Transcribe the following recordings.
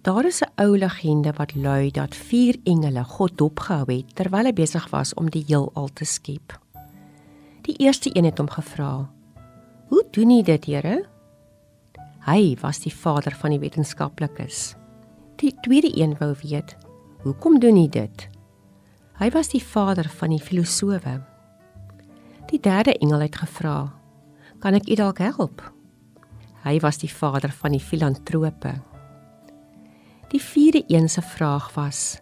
Daar is 'n ou legende wat lui dat 4 engele God dopgehou het terwyl hy besig was om die heelal te skep. Die eerste een het hom gevra: "Hoe doen jy dit, Here?" Hy was die vader van die wetenskaplikes. Die tweede een wou weet: "Hoekom doen jy dit?" Hy was die vader van die filosowe. Die derde engel het gevra: "Kan ek u dalk help?" Hy was die vader van die filantrope. Die vierde een se vraag was: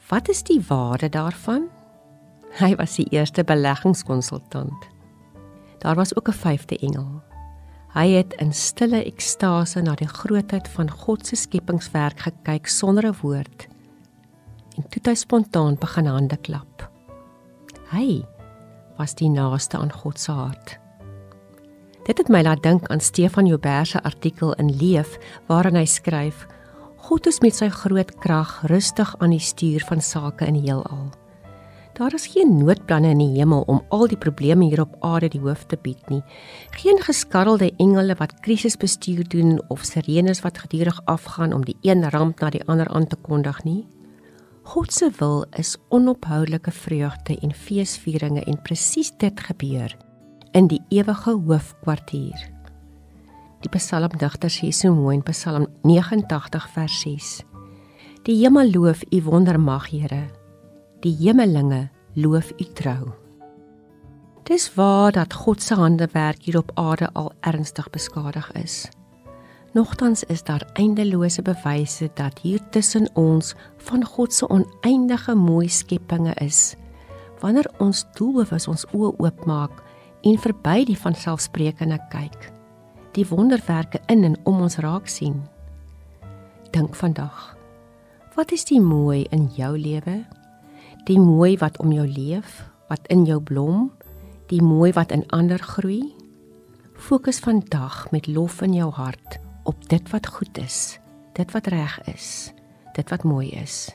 "Wat is die waarde daarvan?" Hy was die eerste beleggingskonsultant. Daar was ook 'n vyfde engel. Hy het in stille ekstase na die grootheid van God se skepingswerk gekyk sonder 'n woord. En toe het hy spontaan begin hande klap. Hy was die naaste aan God se hart. Dit het my laat dink aan Stefan Joubert se artikel in Leef, waarin hy skryf: God is met sy groot krag rustig aan die stuur van sake in die heelal. Daar is geen noodplanne in die hemel om al die probleme hier op aarde die hoof te bied nie. Geen geskarrelde engele wat krisisbestuur doen of sirenes wat gedurig afgaan om die een ramp na die ander aan te kondig nie. God se wil is onophoudelike vreugde en feesvieringe en presies dit gebeur in die ewige hoofkwartier. Die psalmdigter sê so mooi in Psalm 89 vers 6: Die hemel loof u wondermag, Here, die hemelinge loof u trou. Dis waar dat God se handewerk hier op aarde al ernstig beskadig is. Nogtans is daar eindelose bewyse dat hier tussen ons van God se oneindige mooi skepinge is, wanneer ons doelbewus ons oë oopmaak en verby die vanselfsprekende kyk, die wonderwerke in en om ons raak sien. Dink vandag, wat is die mooi in jou lewe? Die mooi wat om jou leef, wat in jou blom, die mooi wat in ander groei? Fokus vandag met lof in jou hart op dit wat goed is, dit wat reg is, dit wat mooi is.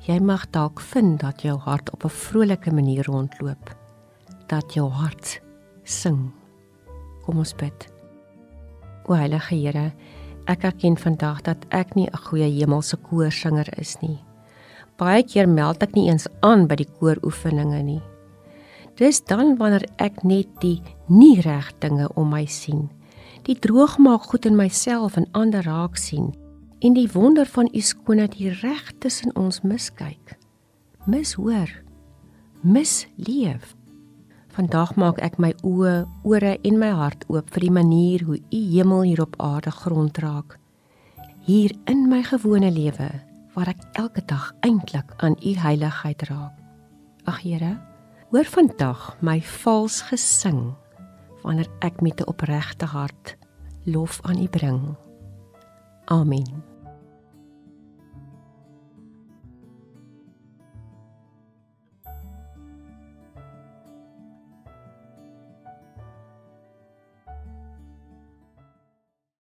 Jy mag dalk vind dat jou hart op 'n vrolike manier rondloop, dat jou hart sing. Kom ons bid. O Heilige Here, ek erken vandag dat ek nie 'n goeie hemelse koorsinger is nie. Baie keer meld ek nie eens aan by die kooroefeninge nie. Dis dan wanneer ek net die nie reg dinge om my sien, die droogmaak goed in myself en ander raak sien, en die wonder van u skoonheid hier reg tussen ons miskyk, mishoor, misleef. Vandag maak ek my oë, ore en my hart oop vir die manier hoe u hemel hier op aarde grond raak, hier in my gewone lewe, waar ek elke dag eintlik aan u heiligheid raak. Ag Here, hoor vandag my vals gesing, wanneer ek met 'n opregte hart lof aan u bring. Amen.